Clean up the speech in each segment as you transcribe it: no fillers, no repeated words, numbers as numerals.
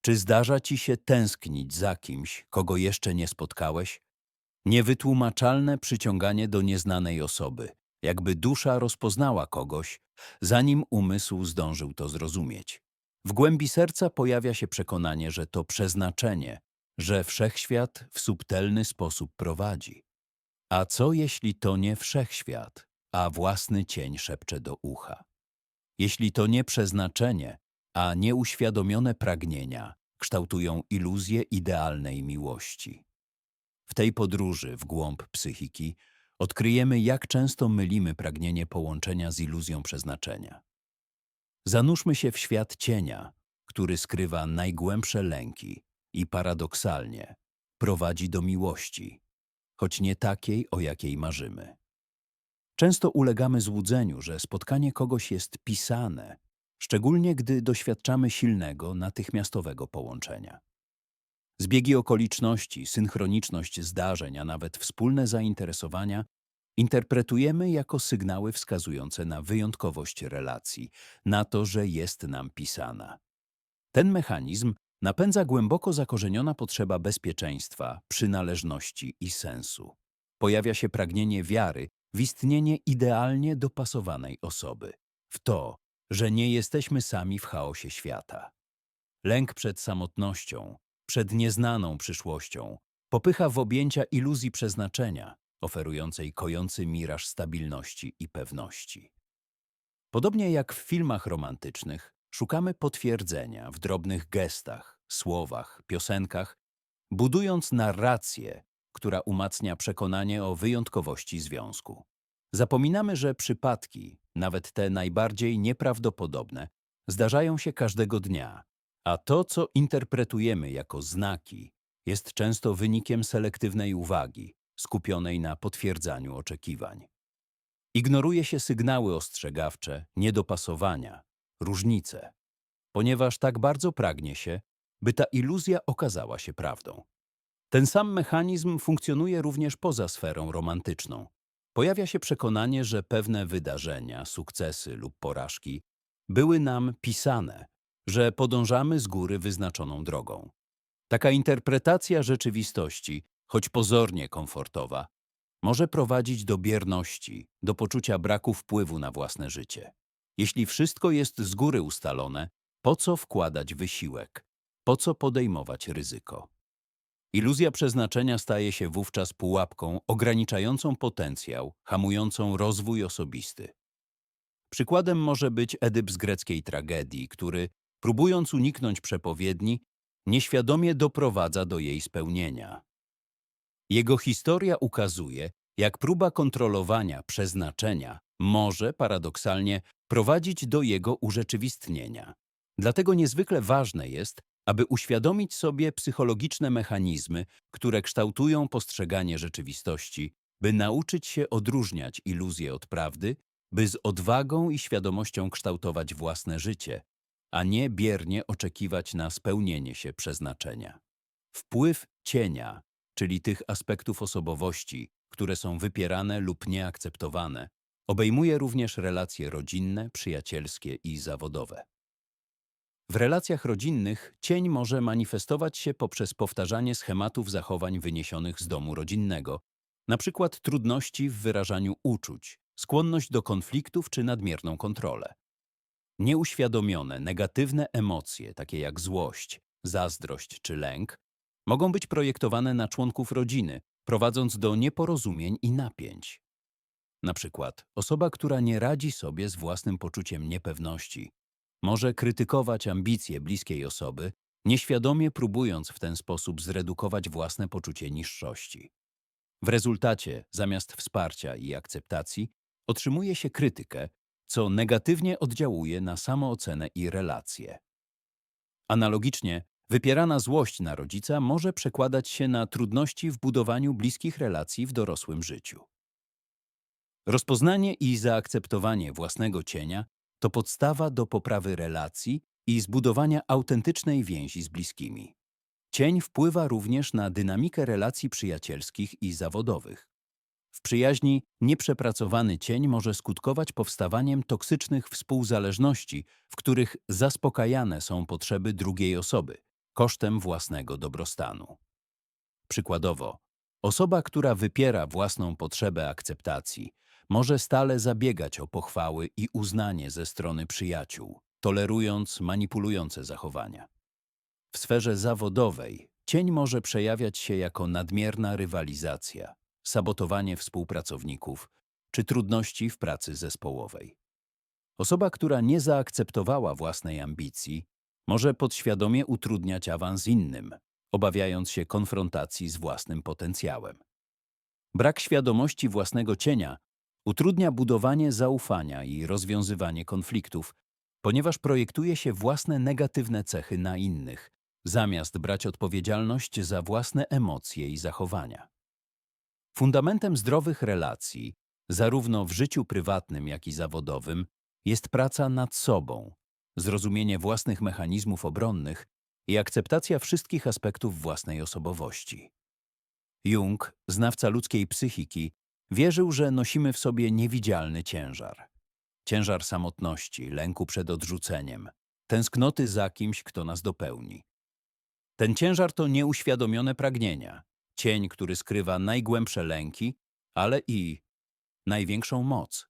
Czy zdarza ci się tęsknić za kimś, kogo jeszcze nie spotkałeś? Niewytłumaczalne przyciąganie do nieznanej osoby, jakby dusza rozpoznała kogoś, zanim umysł zdążył to zrozumieć. W głębi serca pojawia się przekonanie, że to przeznaczenie, że wszechświat w subtelny sposób prowadzi. A co jeśli to nie wszechświat, a własny cień szepcze do ucha? Jeśli to nie przeznaczenie, a nieuświadomione pragnienia kształtują iluzję idealnej miłości. W tej podróży w głąb psychiki odkryjemy, jak często mylimy pragnienie połączenia z iluzją przeznaczenia. Zanurzmy się w świat cienia, który skrywa najgłębsze lęki i paradoksalnie prowadzi do miłości, choć nie takiej, o jakiej marzymy. Często ulegamy złudzeniu, że spotkanie kogoś jest pisane, szczególnie gdy doświadczamy silnego, natychmiastowego połączenia. Zbiegi okoliczności, synchroniczność zdarzeń, a nawet wspólne zainteresowania interpretujemy jako sygnały wskazujące na wyjątkowość relacji, na to, że jest nam pisana. Ten mechanizm napędza głęboko zakorzeniona potrzeba bezpieczeństwa, przynależności i sensu. Pojawia się pragnienie wiary w istnienie idealnie dopasowanej osoby, w to, że nie jesteśmy sami w chaosie świata. Lęk przed samotnością, przed nieznaną przyszłością, popycha w objęcia iluzji przeznaczenia, oferującej kojący miraż stabilności i pewności. Podobnie jak w filmach romantycznych, szukamy potwierdzenia w drobnych gestach, słowach, piosenkach, budując narrację, która umacnia przekonanie o wyjątkowości związku. Zapominamy, że przypadki, nawet te najbardziej nieprawdopodobne, zdarzają się każdego dnia, a to, co interpretujemy jako znaki, jest często wynikiem selektywnej uwagi, skupionej na potwierdzaniu oczekiwań. Ignoruje się sygnały ostrzegawcze, niedopasowania, różnice, ponieważ tak bardzo pragnie się, by ta iluzja okazała się prawdą. Ten sam mechanizm funkcjonuje również poza sferą romantyczną. Pojawia się przekonanie, że pewne wydarzenia, sukcesy lub porażki były nam pisane, że podążamy z góry wyznaczoną drogą. Taka interpretacja rzeczywistości, choć pozornie komfortowa, może prowadzić do bierności, do poczucia braku wpływu na własne życie. Jeśli wszystko jest z góry ustalone, po co wkładać wysiłek? Po co podejmować ryzyko? Iluzja przeznaczenia staje się wówczas pułapką ograniczającą potencjał, hamującą rozwój osobisty. Przykładem może być Edyp z greckiej tragedii, który, próbując uniknąć przepowiedni, nieświadomie doprowadza do jej spełnienia. Jego historia ukazuje, jak próba kontrolowania przeznaczenia może paradoksalnie prowadzić do jego urzeczywistnienia. Dlatego niezwykle ważne jest, aby uświadomić sobie psychologiczne mechanizmy, które kształtują postrzeganie rzeczywistości, by nauczyć się odróżniać iluzję od prawdy, by z odwagą i świadomością kształtować własne życie, a nie biernie oczekiwać na spełnienie się przeznaczenia. Wpływ cienia, czyli tych aspektów osobowości, które są wypierane lub nieakceptowane, obejmuje również relacje rodzinne, przyjacielskie i zawodowe. W relacjach rodzinnych cień może manifestować się poprzez powtarzanie schematów zachowań wyniesionych z domu rodzinnego, na przykład trudności w wyrażaniu uczuć, skłonność do konfliktów czy nadmierną kontrolę. Nieuświadomione, negatywne emocje, takie jak złość, zazdrość czy lęk, mogą być projektowane na członków rodziny, prowadząc do nieporozumień i napięć. Na przykład osoba, która nie radzi sobie z własnym poczuciem niepewności, może krytykować ambicje bliskiej osoby, nieświadomie próbując w ten sposób zredukować własne poczucie niższości. W rezultacie, zamiast wsparcia i akceptacji, otrzymuje się krytykę, co negatywnie oddziałuje na samoocenę i relacje. Analogicznie, wypierana złość na rodzica może przekładać się na trudności w budowaniu bliskich relacji w dorosłym życiu. Rozpoznanie i zaakceptowanie własnego cienia to podstawa do poprawy relacji i zbudowania autentycznej więzi z bliskimi. Cień wpływa również na dynamikę relacji przyjacielskich i zawodowych. W przyjaźni nieprzepracowany cień może skutkować powstawaniem toksycznych współzależności, w których zaspokajane są potrzeby drugiej osoby, kosztem własnego dobrostanu. Przykładowo, osoba, która wypiera własną potrzebę akceptacji, może stale zabiegać o pochwały i uznanie ze strony przyjaciół, tolerując manipulujące zachowania. W sferze zawodowej cień może przejawiać się jako nadmierna rywalizacja, sabotowanie współpracowników czy trudności w pracy zespołowej. Osoba, która nie zaakceptowała własnej ambicji, może podświadomie utrudniać awans innym, obawiając się konfrontacji z własnym potencjałem. Brak świadomości własnego cienia utrudnia budowanie zaufania i rozwiązywanie konfliktów, ponieważ projektuje się własne negatywne cechy na innych, zamiast brać odpowiedzialność za własne emocje i zachowania. Fundamentem zdrowych relacji, zarówno w życiu prywatnym, jak i zawodowym, jest praca nad sobą, zrozumienie własnych mechanizmów obronnych i akceptacja wszystkich aspektów własnej osobowości. Jung, znawca ludzkiej psychiki, wierzył, że nosimy w sobie niewidzialny ciężar. Ciężar samotności, lęku przed odrzuceniem, tęsknoty za kimś, kto nas dopełni. Ten ciężar to nieuświadomione pragnienia, cień, który skrywa najgłębsze lęki, ale i największą moc.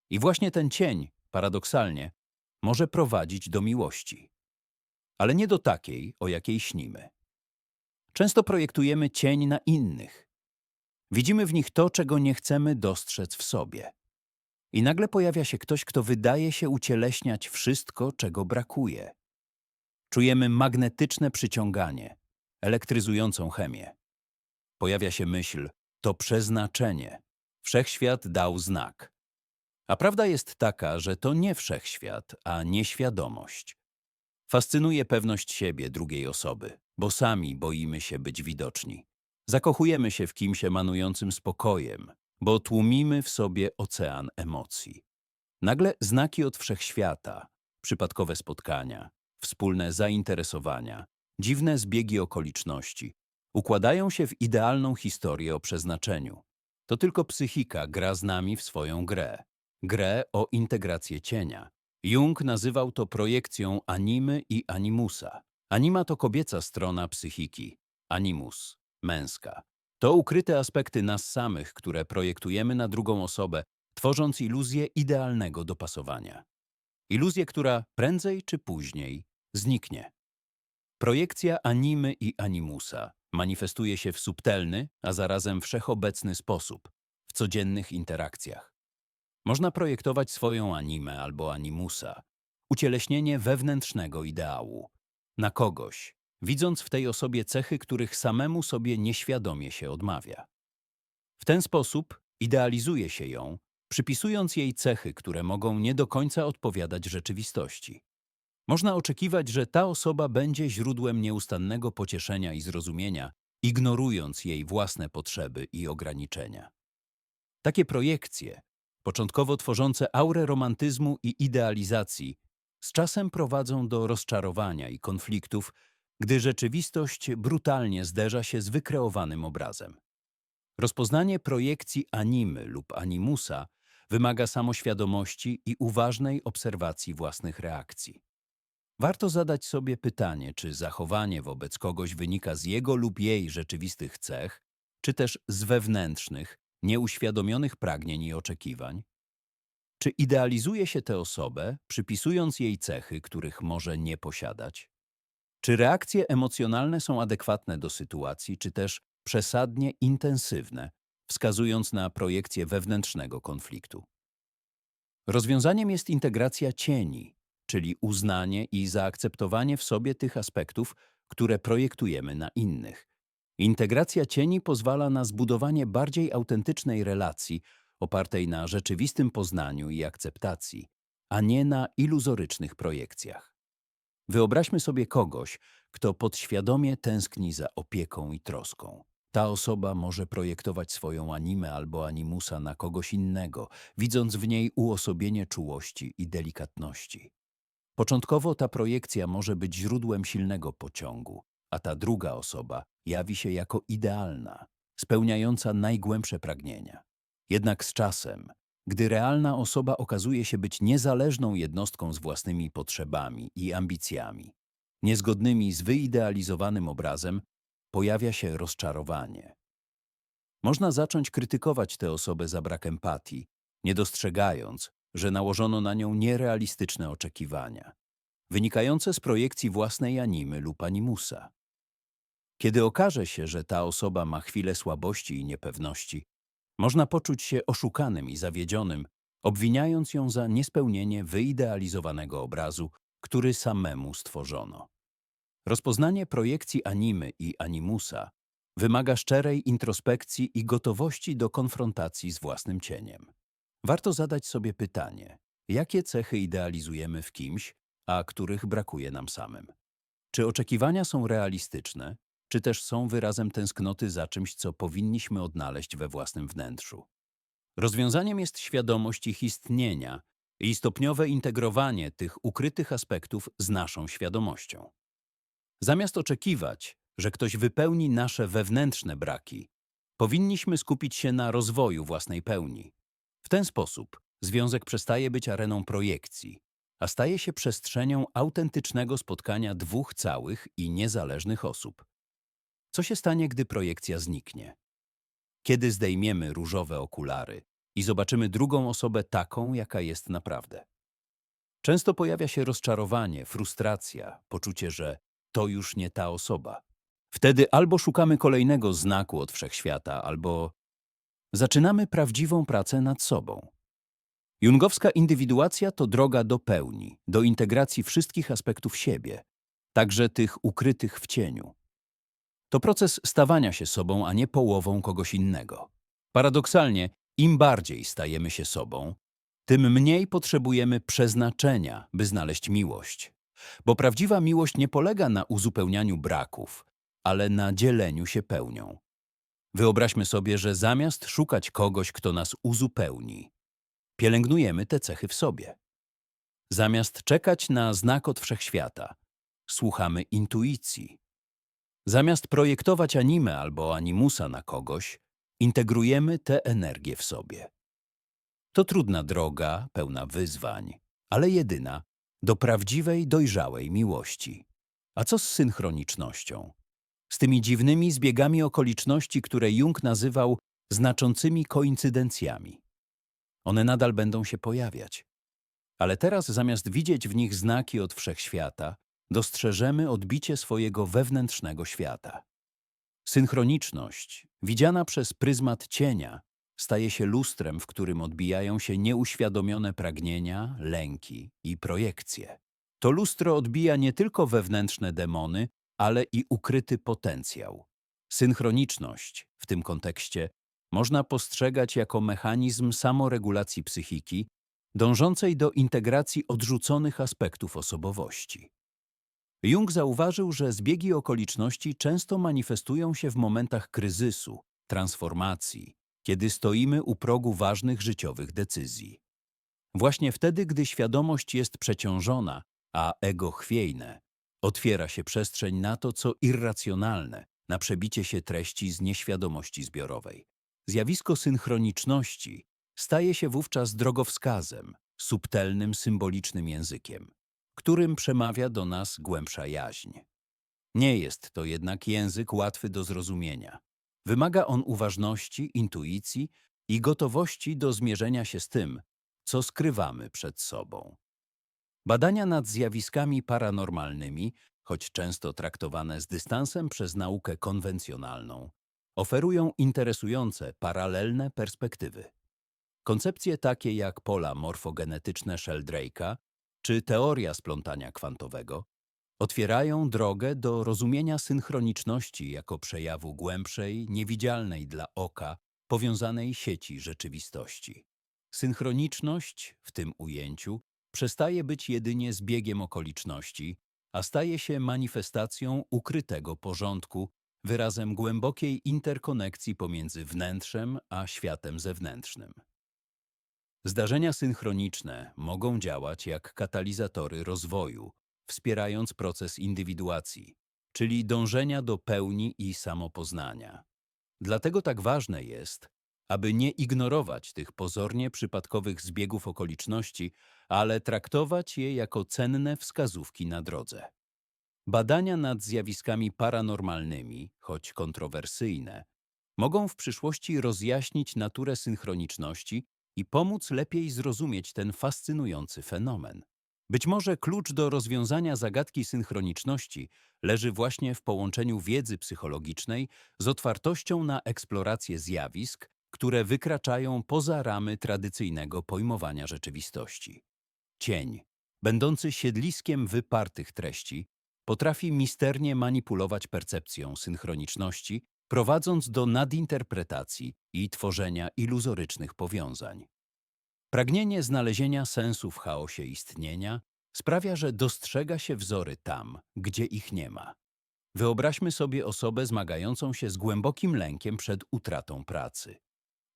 I właśnie ten cień, paradoksalnie, może prowadzić do miłości. Ale nie do takiej, o jakiej śnimy. Często projektujemy cień na innych. Widzimy w nich to, czego nie chcemy dostrzec w sobie. I nagle pojawia się ktoś, kto wydaje się ucieleśniać wszystko, czego brakuje. Czujemy magnetyczne przyciąganie, elektryzującą chemię. Pojawia się myśl, to przeznaczenie. Wszechświat dał znak. A prawda jest taka, że to nie wszechświat, a nieświadomość. Fascynuje pewność siebie drugiej osoby, bo sami boimy się być widoczni. Zakochujemy się w kimś emanującym spokojem, bo tłumimy w sobie ocean emocji. Nagle znaki od wszechświata, przypadkowe spotkania, wspólne zainteresowania, dziwne zbiegi okoliczności układają się w idealną historię o przeznaczeniu. To tylko psychika gra z nami w swoją grę. Grę o integrację cienia. Jung nazywał to projekcją animy i animusa. Anima to kobieca strona psychiki, animus męska. To ukryte aspekty nas samych, które projektujemy na drugą osobę, tworząc iluzję idealnego dopasowania. Iluzję, która prędzej czy później zniknie. Projekcja animy i animusa manifestuje się w subtelny, a zarazem wszechobecny sposób, w codziennych interakcjach. Można projektować swoją animę albo animusa, ucieleśnienie wewnętrznego ideału, na kogoś, widząc w tej osobie cechy, których samemu sobie nieświadomie się odmawia. W ten sposób idealizuje się ją, przypisując jej cechy, które mogą nie do końca odpowiadać rzeczywistości. Można oczekiwać, że ta osoba będzie źródłem nieustannego pocieszenia i zrozumienia, ignorując jej własne potrzeby i ograniczenia. Takie projekcje, początkowo tworzące aurę romantyzmu i idealizacji, z czasem prowadzą do rozczarowania i konfliktów, gdy rzeczywistość brutalnie zderza się z wykreowanym obrazem. Rozpoznanie projekcji animy lub animusa wymaga samoświadomości i uważnej obserwacji własnych reakcji. Warto zadać sobie pytanie, czy zachowanie wobec kogoś wynika z jego lub jej rzeczywistych cech, czy też z wewnętrznych, nieuświadomionych pragnień i oczekiwań? Czy idealizuje się tę osobę, przypisując jej cechy, których może nie posiadać? Czy reakcje emocjonalne są adekwatne do sytuacji, czy też przesadnie intensywne, wskazując na projekcję wewnętrznego konfliktu? Rozwiązaniem jest integracja cieni, czyli uznanie i zaakceptowanie w sobie tych aspektów, które projektujemy na innych. Integracja cieni pozwala na zbudowanie bardziej autentycznej relacji, opartej na rzeczywistym poznaniu i akceptacji, a nie na iluzorycznych projekcjach. Wyobraźmy sobie kogoś, kto podświadomie tęskni za opieką i troską. Ta osoba może projektować swoją animę albo animusa na kogoś innego, widząc w niej uosobienie czułości i delikatności. Początkowo ta projekcja może być źródłem silnego pociągu, a ta druga osoba jawi się jako idealna, spełniająca najgłębsze pragnienia. Jednak z czasem, gdy realna osoba okazuje się być niezależną jednostką z własnymi potrzebami i ambicjami, niezgodnymi z wyidealizowanym obrazem, pojawia się rozczarowanie. Można zacząć krytykować tę osobę za brak empatii, nie dostrzegając, że nałożono na nią nierealistyczne oczekiwania, wynikające z projekcji własnej animy lub animusa. Kiedy okaże się, że ta osoba ma chwilę słabości i niepewności, można poczuć się oszukanym i zawiedzionym, obwiniając ją za niespełnienie wyidealizowanego obrazu, który samemu stworzono. Rozpoznanie projekcji animy i animusa wymaga szczerej introspekcji i gotowości do konfrontacji z własnym cieniem. Warto zadać sobie pytanie, jakie cechy idealizujemy w kimś, a których brakuje nam samym. Czy oczekiwania są realistyczne, czy też są wyrazem tęsknoty za czymś, co powinniśmy odnaleźć we własnym wnętrzu? Rozwiązaniem jest świadomość ich istnienia i stopniowe integrowanie tych ukrytych aspektów z naszą świadomością. Zamiast oczekiwać, że ktoś wypełni nasze wewnętrzne braki, powinniśmy skupić się na rozwoju własnej pełni. W ten sposób związek przestaje być areną projekcji, a staje się przestrzenią autentycznego spotkania dwóch całych i niezależnych osób. Co się stanie, gdy projekcja zniknie? Kiedy zdejmiemy różowe okulary i zobaczymy drugą osobę taką, jaka jest naprawdę? Często pojawia się rozczarowanie, frustracja, poczucie, że to już nie ta osoba. Wtedy albo szukamy kolejnego znaku od wszechświata, albo zaczynamy prawdziwą pracę nad sobą. Jungowska indywiduacja to droga do pełni, do integracji wszystkich aspektów siebie, także tych ukrytych w cieniu. To proces stawania się sobą, a nie połową kogoś innego. Paradoksalnie, im bardziej stajemy się sobą, tym mniej potrzebujemy przeznaczenia, by znaleźć miłość. Bo prawdziwa miłość nie polega na uzupełnianiu braków, ale na dzieleniu się pełnią. Wyobraźmy sobie, że zamiast szukać kogoś, kto nas uzupełni, pielęgnujemy te cechy w sobie. Zamiast czekać na znak od wszechświata, słuchamy intuicji. Zamiast projektować animę albo animusa na kogoś, integrujemy tę energię w sobie. To trudna droga, pełna wyzwań, ale jedyna do prawdziwej, dojrzałej miłości. A co z synchronicznością? Z tymi dziwnymi zbiegami okoliczności, które Jung nazywał znaczącymi koincydencjami. One nadal będą się pojawiać. Ale teraz zamiast widzieć w nich znaki od wszechświata, dostrzeżemy odbicie swojego wewnętrznego świata. Synchroniczność, widziana przez pryzmat cienia, staje się lustrem, w którym odbijają się nieuświadomione pragnienia, lęki i projekcje. To lustro odbija nie tylko wewnętrzne demony, ale i ukryty potencjał. Synchroniczność w tym kontekście można postrzegać jako mechanizm samoregulacji psychiki, dążącej do integracji odrzuconych aspektów osobowości. Jung zauważył, że zbiegi okoliczności często manifestują się w momentach kryzysu, transformacji, kiedy stoimy u progu ważnych życiowych decyzji. Właśnie wtedy, gdy świadomość jest przeciążona, a ego chwiejne, otwiera się przestrzeń na to, co irracjonalne, na przebicie się treści z nieświadomości zbiorowej. Zjawisko synchroniczności staje się wówczas drogowskazem, subtelnym, symbolicznym językiem, którym przemawia do nas głębsza jaźń. Nie jest to jednak język łatwy do zrozumienia. Wymaga on uważności, intuicji i gotowości do zmierzenia się z tym, co skrywamy przed sobą. Badania nad zjawiskami paranormalnymi, choć często traktowane z dystansem przez naukę konwencjonalną, oferują interesujące, paralelne perspektywy. Koncepcje takie jak pola morfogenetyczne Sheldrake'a czy teoria splątania kwantowego otwierają drogę do rozumienia synchroniczności jako przejawu głębszej, niewidzialnej dla oka, powiązanej sieci rzeczywistości. Synchroniczność w tym ujęciu przestaje być jedynie zbiegiem okoliczności, a staje się manifestacją ukrytego porządku, wyrazem głębokiej interkonekcji pomiędzy wnętrzem a światem zewnętrznym. Zdarzenia synchroniczne mogą działać jak katalizatory rozwoju, wspierając proces indywiduacji, czyli dążenia do pełni i samopoznania. Dlatego tak ważne jest, aby nie ignorować tych pozornie przypadkowych zbiegów okoliczności, ale traktować je jako cenne wskazówki na drodze. Badania nad zjawiskami paranormalnymi, choć kontrowersyjne, mogą w przyszłości rozjaśnić naturę synchroniczności i pomóc lepiej zrozumieć ten fascynujący fenomen. Być może klucz do rozwiązania zagadki synchroniczności leży właśnie w połączeniu wiedzy psychologicznej z otwartością na eksplorację zjawisk, które wykraczają poza ramy tradycyjnego pojmowania rzeczywistości. Cień, będący siedliskiem wypartych treści, potrafi misternie manipulować percepcją synchroniczności, prowadząc do nadinterpretacji i tworzenia iluzorycznych powiązań. Pragnienie znalezienia sensu w chaosie istnienia sprawia, że dostrzega się wzory tam, gdzie ich nie ma. Wyobraźmy sobie osobę zmagającą się z głębokim lękiem przed utratą pracy.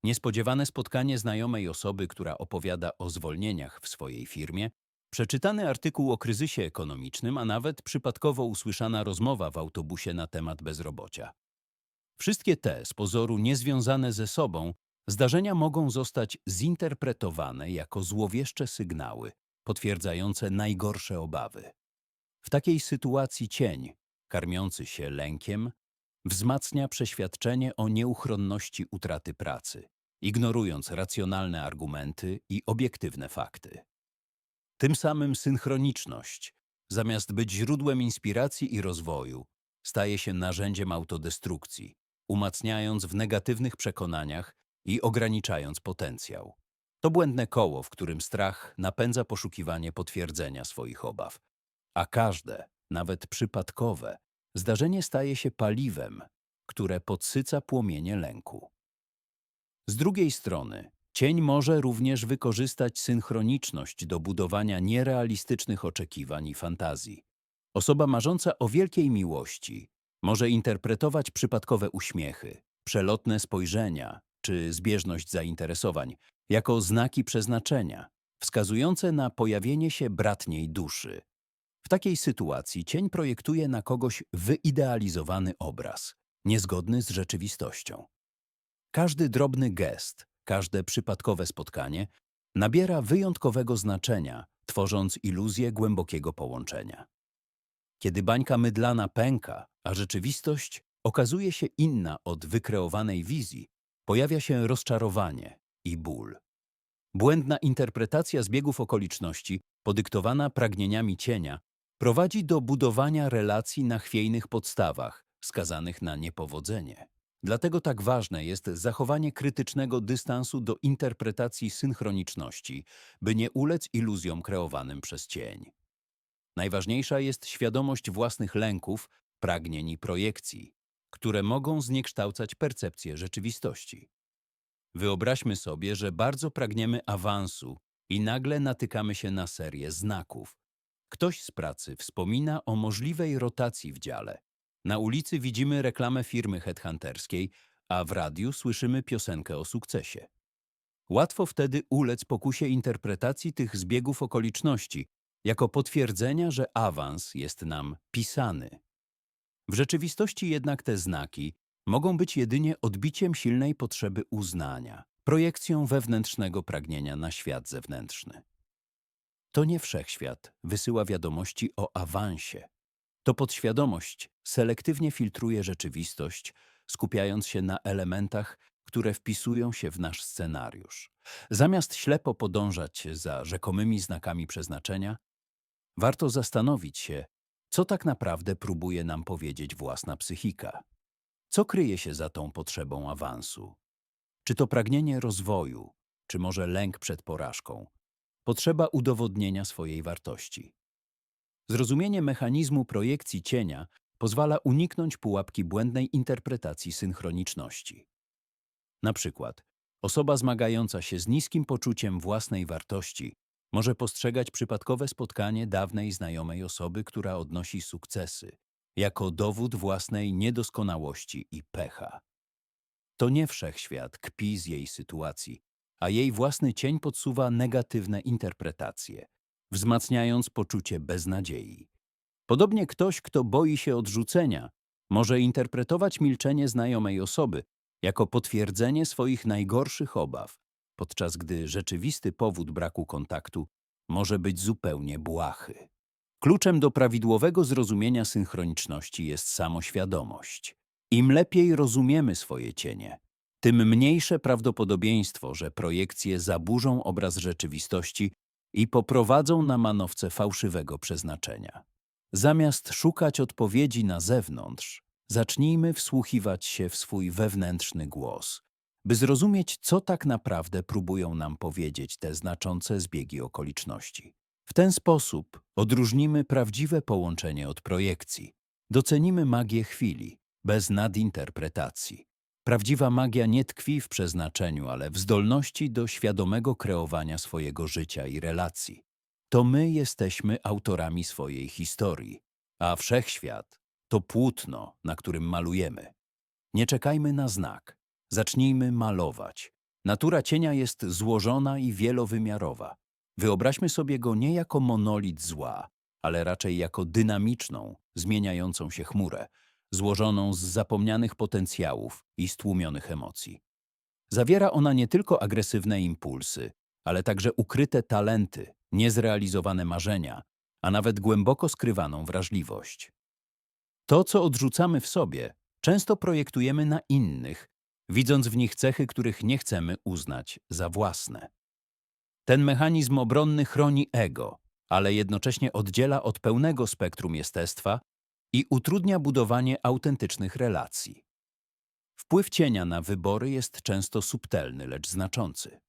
Niespodziewane spotkanie znajomej osoby, która opowiada o zwolnieniach w swojej firmie, przeczytany artykuł o kryzysie ekonomicznym, a nawet przypadkowo usłyszana rozmowa w autobusie na temat bezrobocia. Wszystkie te, z pozoru niezwiązane ze sobą, zdarzenia mogą zostać zinterpretowane jako złowieszcze sygnały, potwierdzające najgorsze obawy. W takiej sytuacji cień, karmiący się lękiem, wzmacnia przeświadczenie o nieuchronności utraty pracy, ignorując racjonalne argumenty i obiektywne fakty. Tym samym synchroniczność, zamiast być źródłem inspiracji i rozwoju, staje się narzędziem autodestrukcji, umacniając w negatywnych przekonaniach i ograniczając potencjał. To błędne koło, w którym strach napędza poszukiwanie potwierdzenia swoich obaw, a każde, nawet przypadkowe, zdarzenie staje się paliwem, które podsyca płomienie lęku. Z drugiej strony, cień może również wykorzystać synchroniczność do budowania nierealistycznych oczekiwań i fantazji. Osoba marząca o wielkiej miłości może interpretować przypadkowe uśmiechy, przelotne spojrzenia czy zbieżność zainteresowań jako znaki przeznaczenia, wskazujące na pojawienie się bratniej duszy. W takiej sytuacji cień projektuje na kogoś wyidealizowany obraz, niezgodny z rzeczywistością. Każdy drobny gest, każde przypadkowe spotkanie nabiera wyjątkowego znaczenia, tworząc iluzję głębokiego połączenia. Kiedy bańka mydlana pęka, a rzeczywistość okazuje się inna od wykreowanej wizji, pojawia się rozczarowanie i ból. Błędna interpretacja zbiegów okoliczności, podyktowana pragnieniami cienia, prowadzi do budowania relacji na chwiejnych podstawach, skazanych na niepowodzenie. Dlatego tak ważne jest zachowanie krytycznego dystansu do interpretacji synchroniczności, by nie ulec iluzjom kreowanym przez cień. Najważniejsza jest świadomość własnych lęków, pragnień i projekcji, które mogą zniekształcać percepcję rzeczywistości. Wyobraźmy sobie, że bardzo pragniemy awansu i nagle natykamy się na serię znaków. Ktoś z pracy wspomina o możliwej rotacji w dziale. Na ulicy widzimy reklamę firmy headhunterskiej, a w radiu słyszymy piosenkę o sukcesie. Łatwo wtedy ulec pokusie interpretacji tych zbiegów okoliczności jako potwierdzenia, że awans jest nam pisany. W rzeczywistości jednak te znaki mogą być jedynie odbiciem silnej potrzeby uznania, projekcją wewnętrznego pragnienia na świat zewnętrzny. To nie wszechświat wysyła wiadomości o awansie. To podświadomość selektywnie filtruje rzeczywistość, skupiając się na elementach, które wpisują się w nasz scenariusz. Zamiast ślepo podążać za rzekomymi znakami przeznaczenia, warto zastanowić się, co tak naprawdę próbuje nam powiedzieć własna psychika. Co kryje się za tą potrzebą awansu? Czy to pragnienie rozwoju, czy może lęk przed porażką? Potrzeba udowodnienia swojej wartości. Zrozumienie mechanizmu projekcji cienia pozwala uniknąć pułapki błędnej interpretacji synchroniczności. Na przykład, osoba zmagająca się z niskim poczuciem własnej wartości może postrzegać przypadkowe spotkanie dawnej znajomej osoby, która odnosi sukcesy, jako dowód własnej niedoskonałości i pecha. To nie wszechświat kpi z jej sytuacji, a jej własny cień podsuwa negatywne interpretacje, wzmacniając poczucie beznadziei. Podobnie ktoś, kto boi się odrzucenia, może interpretować milczenie znajomej osoby jako potwierdzenie swoich najgorszych obaw, podczas gdy rzeczywisty powód braku kontaktu może być zupełnie błahy. Kluczem do prawidłowego zrozumienia synchroniczności jest samoświadomość. Im lepiej rozumiemy swoje cienie, tym mniejsze prawdopodobieństwo, że projekcje zaburzą obraz rzeczywistości i poprowadzą na manowce fałszywego przeznaczenia. Zamiast szukać odpowiedzi na zewnątrz, zacznijmy wsłuchiwać się w swój wewnętrzny głos, by zrozumieć, co tak naprawdę próbują nam powiedzieć te znaczące zbiegi okoliczności. W ten sposób odróżnimy prawdziwe połączenie od projekcji. Docenimy magię chwili, bez nadinterpretacji. Prawdziwa magia nie tkwi w przeznaczeniu, ale w zdolności do świadomego kreowania swojego życia i relacji. To my jesteśmy autorami swojej historii, a wszechświat to płótno, na którym malujemy. Nie czekajmy na znak. Zacznijmy malować. Natura cienia jest złożona i wielowymiarowa. Wyobraźmy sobie go nie jako monolit zła, ale raczej jako dynamiczną, zmieniającą się chmurę, złożoną z zapomnianych potencjałów i stłumionych emocji. Zawiera ona nie tylko agresywne impulsy, ale także ukryte talenty, niezrealizowane marzenia, a nawet głęboko skrywaną wrażliwość. To, co odrzucamy w sobie, często projektujemy na innych, widząc w nich cechy, których nie chcemy uznać za własne. Ten mechanizm obronny chroni ego, ale jednocześnie oddziela od pełnego spektrum jestestwa i utrudnia budowanie autentycznych relacji. Wpływ cienia na wybory jest często subtelny, lecz znaczący.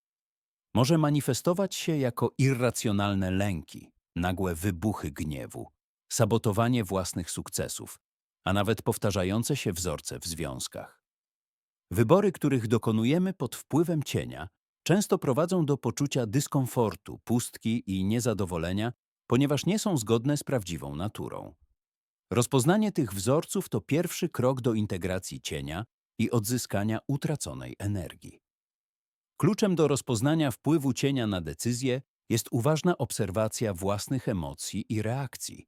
Może manifestować się jako irracjonalne lęki, nagłe wybuchy gniewu, sabotowanie własnych sukcesów, a nawet powtarzające się wzorce w związkach. Wybory, których dokonujemy pod wpływem cienia, często prowadzą do poczucia dyskomfortu, pustki i niezadowolenia, ponieważ nie są zgodne z prawdziwą naturą. Rozpoznanie tych wzorców to pierwszy krok do integracji cienia i odzyskania utraconej energii. Kluczem do rozpoznania wpływu cienia na decyzje jest uważna obserwacja własnych emocji i reakcji,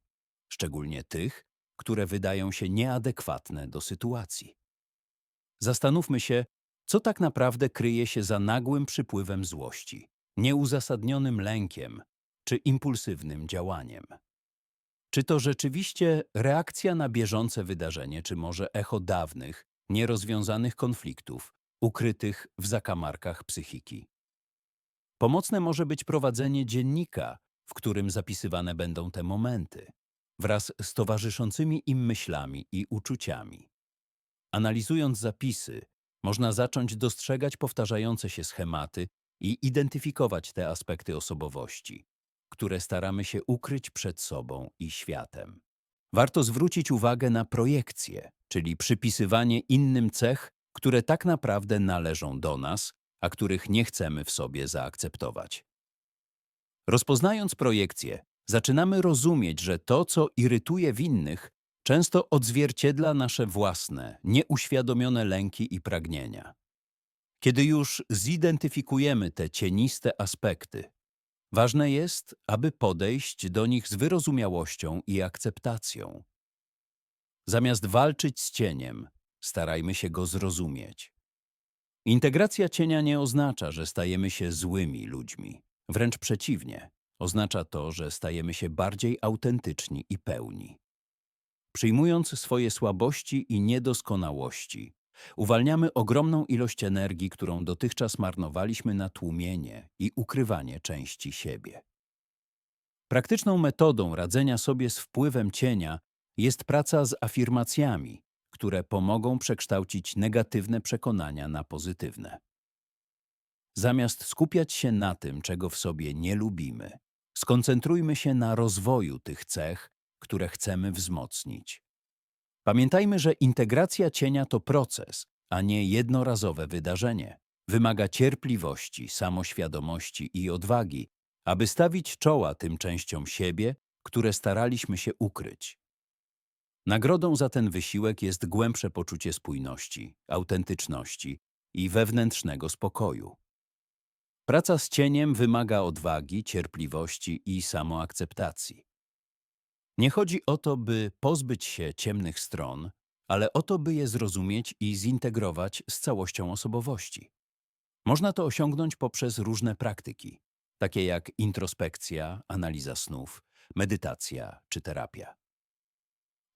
szczególnie tych, które wydają się nieadekwatne do sytuacji. Zastanówmy się, co tak naprawdę kryje się za nagłym przypływem złości, nieuzasadnionym lękiem czy impulsywnym działaniem. Czy to rzeczywiście reakcja na bieżące wydarzenie, czy może echo dawnych, nierozwiązanych konfliktów, ukrytych w zakamarkach psychiki? Pomocne może być prowadzenie dziennika, w którym zapisywane będą te momenty, wraz z towarzyszącymi im myślami i uczuciami. Analizując zapisy, można zacząć dostrzegać powtarzające się schematy i identyfikować te aspekty osobowości, które staramy się ukryć przed sobą i światem. Warto zwrócić uwagę na projekcje, czyli przypisywanie innym cech, które tak naprawdę należą do nas, a których nie chcemy w sobie zaakceptować. Rozpoznając projekcje, zaczynamy rozumieć, że to, co irytuje w innych, często odzwierciedla nasze własne, nieuświadomione lęki i pragnienia. Kiedy już zidentyfikujemy te cieniste aspekty, ważne jest, aby podejść do nich z wyrozumiałością i akceptacją. Zamiast walczyć z cieniem, starajmy się go zrozumieć. Integracja cienia nie oznacza, że stajemy się złymi ludźmi. Wręcz przeciwnie, oznacza to, że stajemy się bardziej autentyczni i pełni. Przyjmując swoje słabości i niedoskonałości, uwalniamy ogromną ilość energii, którą dotychczas marnowaliśmy na tłumienie i ukrywanie części siebie. Praktyczną metodą radzenia sobie z wpływem cienia jest praca z afirmacjami, które pomogą przekształcić negatywne przekonania na pozytywne. Zamiast skupiać się na tym, czego w sobie nie lubimy, skoncentrujmy się na rozwoju tych cech, które chcemy wzmocnić. Pamiętajmy, że integracja cienia to proces, a nie jednorazowe wydarzenie. Wymaga cierpliwości, samoświadomości i odwagi, aby stawić czoła tym częściom siebie, które staraliśmy się ukryć. Nagrodą za ten wysiłek jest głębsze poczucie spójności, autentyczności i wewnętrznego spokoju. Praca z cieniem wymaga odwagi, cierpliwości i samoakceptacji. Nie chodzi o to, by pozbyć się ciemnych stron, ale o to, by je zrozumieć i zintegrować z całością osobowości. Można to osiągnąć poprzez różne praktyki, takie jak introspekcja, analiza snów, medytacja czy terapia.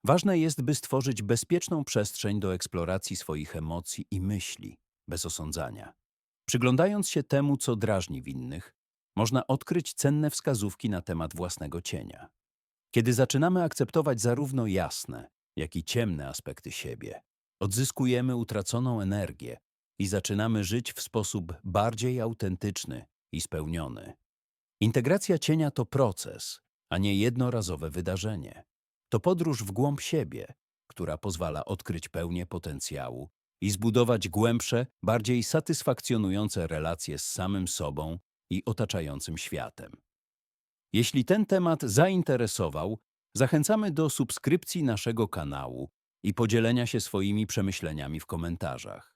Ważne jest, by stworzyć bezpieczną przestrzeń do eksploracji swoich emocji i myśli, bez osądzania. Przyglądając się temu, co drażni w innych, można odkryć cenne wskazówki na temat własnego cienia. Kiedy zaczynamy akceptować zarówno jasne, jak i ciemne aspekty siebie, odzyskujemy utraconą energię i zaczynamy żyć w sposób bardziej autentyczny i spełniony. Integracja cienia to proces, a nie jednorazowe wydarzenie. To podróż w głąb siebie, która pozwala odkryć pełnię potencjału i zbudować głębsze, bardziej satysfakcjonujące relacje z samym sobą i otaczającym światem. Jeśli ten temat zainteresował, zachęcamy do subskrypcji naszego kanału i podzielenia się swoimi przemyśleniami w komentarzach.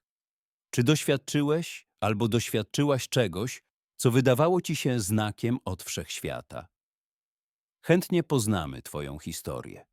Czy doświadczyłeś albo doświadczyłaś czegoś, co wydawało ci się znakiem od wszechświata? Chętnie poznamy Twoją historię.